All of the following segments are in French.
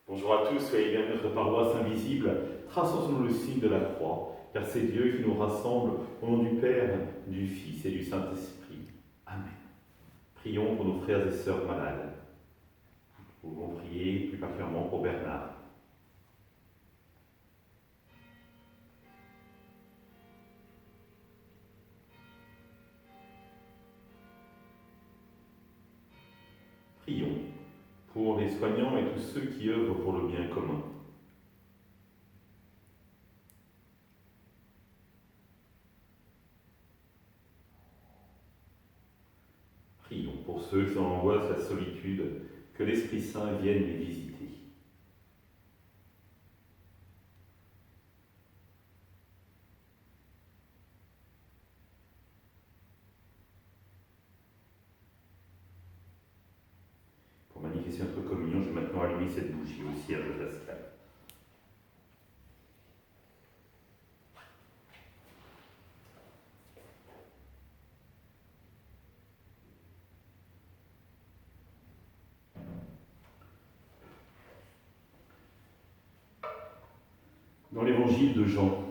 Bonjour à tous, soyez bienvenus à notre paroisse invisible. Traçons sur nous le signe de la croix, car c'est Dieu qui nous rassemble au nom du Père, du Fils et du Saint-Esprit. Amen. Prions pour nos frères et sœurs malades. Nous pouvons prier plus particulièrement pour Bernard. Prions pour les soignants et tous ceux qui œuvrent pour le bien commun. Prions pour ceux qui sont en angoisse, la solitude, que l'Esprit Saint vienne les visiter. Pour manifester notre communion, je vais maintenant allumer cette bougie au cierge pascal. Dans l'évangile de Jean,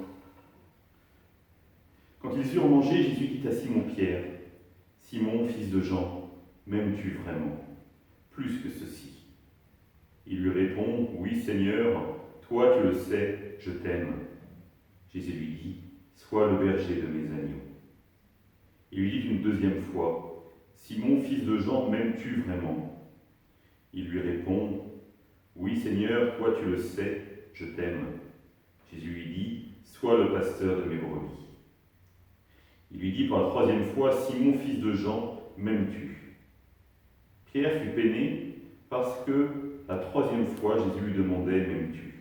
quand ils eurent mangé, Jésus dit à Simon-Pierre, « Simon, fils de Jean, m'aimes-tu vraiment, plus que ceci ?» Il lui répond, « Oui, Seigneur, toi tu le sais, je t'aime. » Jésus lui dit, « Sois le berger de mes agneaux. » Il lui dit une deuxième fois, « Simon, fils de Jean, m'aimes-tu vraiment ?» Il lui répond, « Oui, Seigneur, toi tu le sais, je t'aime. » Jésus lui dit, « Sois le pasteur de mes brebis. » Il lui dit pour la troisième fois, « Simon, fils de Jean, m'aimes-tu » Pierre fut peiné parce que la troisième fois, Jésus lui demandait, « M'aimes-tu »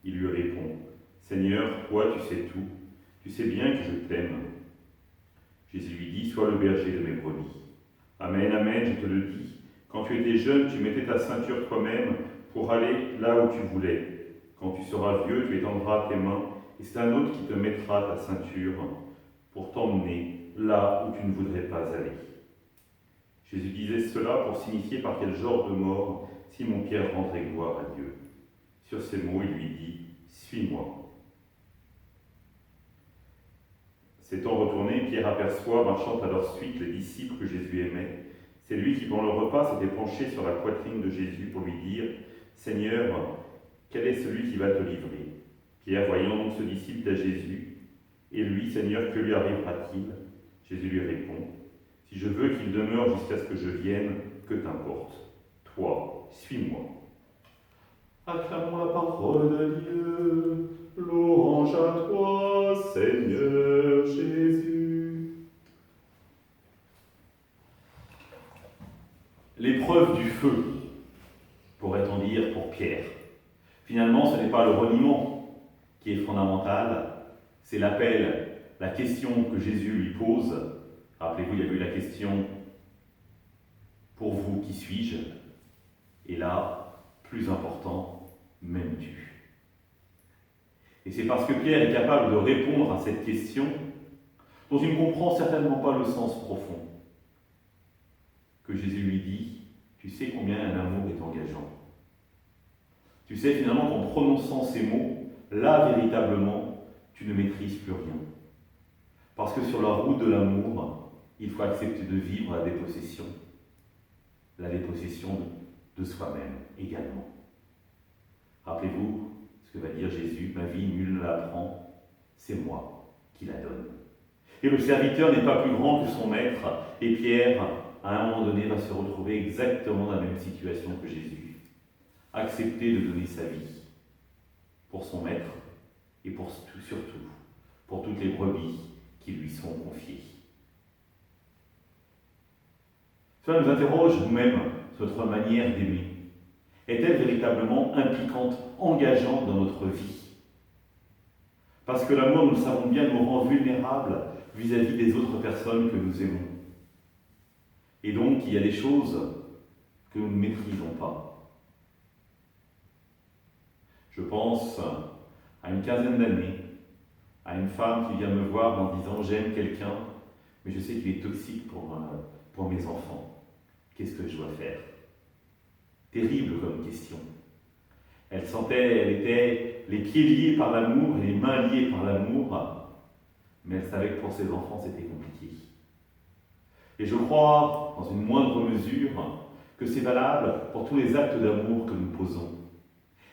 Il lui répond, « Seigneur, toi tu sais tout, tu sais bien que je t'aime. » Jésus lui dit, « Sois le berger de mes brebis. » Amen, amen, je te le dis, quand tu étais jeune, tu mettais ta ceinture toi-même pour aller là où tu voulais. Quand tu seras vieux, tu étendras tes mains, et c'est un autre qui te mettra ta ceinture pour t'emmener là où tu ne voudrais pas aller. Jésus disait cela pour signifier par quel genre de mort Simon-Pierre rendrait gloire à Dieu. Sur ces mots, il lui dit « Suis-moi ». S'étant retourné, Pierre aperçoit, marchant à leur suite, les disciples que Jésus aimait. C'est lui qui, pendant le repas, s'était penché sur la poitrine de Jésus pour lui dire « Seigneur, quel est celui qui va te livrer ?» Pierre, voyant donc ce disciple à Jésus, « Et lui, Seigneur, que lui arrivera-t-il » Jésus lui répond, « Si je veux qu'il demeure jusqu'à ce que je vienne, que t'importe. Toi, suis-moi. » Acclamons la parole de Dieu. Louange à toi, Seigneur Jésus. L'épreuve du feu, pourrait-on dire pour Pierre. Finalement, ce n'est pas le reniement qui est fondamental, c'est l'appel, la question que Jésus lui pose. Rappelez-vous, il y a eu la question « Pour vous, qui suis-je » Et là, plus important, « M'aimes-tu » Et c'est parce que Pierre est capable de répondre à cette question, dont il ne comprend certainement pas le sens profond, que Jésus lui dit « Tu sais combien un amour est engageant. Tu sais finalement qu'en prononçant ces mots, là véritablement, tu ne maîtrises plus rien. Parce que sur la route de l'amour, il faut accepter de vivre la dépossession de soi-même également. » Rappelez-vous ce que va dire Jésus, « Ma vie, nul ne la prend, c'est moi qui la donne. » Et le serviteur n'est pas plus grand que son maître, et Pierre, à un moment donné, va se retrouver exactement dans la même situation que Jésus. Accepter de donner sa vie pour son maître et surtout pour toutes les brebis qui lui sont confiées. Cela nous interroge nous-mêmes sur notre manière d'aimer. Est-elle véritablement impliquante, engageante dans notre vie? Parce que l'amour, nous le savons bien, nous rend vulnérables vis-à-vis des autres personnes que nous aimons. Et donc, il y a des choses que nous ne maîtrisons pas. Je pense à une quinzaine d'années, à une femme qui vient me voir en disant « J'aime quelqu'un, mais je sais qu'il est toxique pour mes enfants. Qu'est-ce que je dois faire ?» Terrible comme question. Elle était les pieds liés par l'amour et les mains liées par l'amour, mais elle savait que pour ses enfants, c'était compliqué. Et je crois, dans une moindre mesure, que c'est valable pour tous les actes d'amour que nous posons.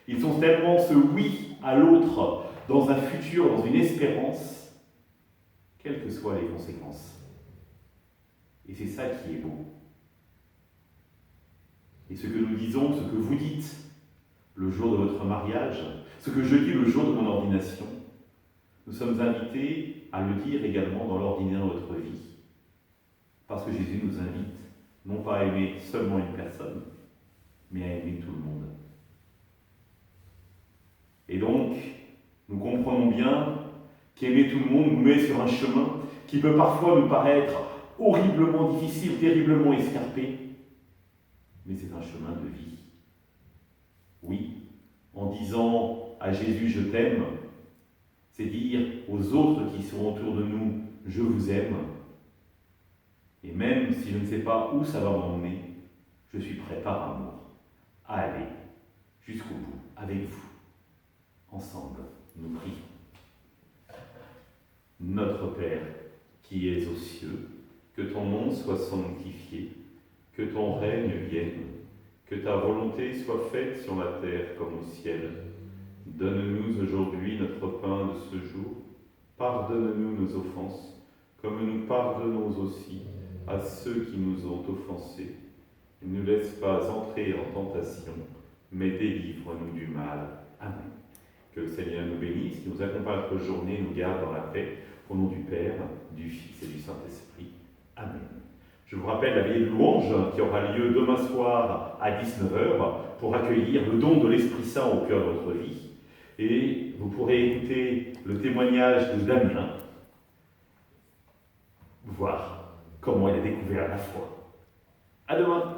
Ils sont tellement ce oui à l'autre, dans un futur, dans une espérance, quelles que soient les conséquences. Et c'est ça qui est beau. Et ce que nous disons, ce que vous dites le jour de votre mariage, ce que je dis le jour de mon ordination, nous sommes invités à le dire également dans l'ordinaire de notre vie. Parce que Jésus nous invite, non pas à aimer seulement une personne, mais à aimer tout le monde. Et donc, nous comprenons bien qu'aimer tout le monde nous met sur un chemin qui peut parfois nous paraître horriblement difficile, terriblement escarpé, mais c'est un chemin de vie. Oui, en disant à Jésus « je t'aime », c'est dire aux autres qui sont autour de nous « je vous aime ». Et même si je ne sais pas où ça va m'emmener, je suis prêt par amour à aller jusqu'au bout avec vous. Ensemble, nous prions. Notre Père, qui es aux cieux, que ton nom soit sanctifié, que ton règne vienne, que ta volonté soit faite sur la terre comme au ciel. Donne-nous aujourd'hui notre pain de ce jour. Pardonne-nous nos offenses, comme nous pardonnons aussi à ceux qui nous ont offensés. Ne nous laisse pas entrer en tentation, mais délivre-nous du mal. Amen. Que le Seigneur nous bénisse, qui nous accompagne notre journée, nous garde dans la paix, au nom du Père, du Fils et du Saint-Esprit. Amen. Je vous rappelle la veillée de louange qui aura lieu demain soir à 19h pour accueillir le don de l'Esprit Saint au cœur de votre vie. Et vous pourrez écouter le témoignage de Damien, voir comment il a découvert la foi. À demain!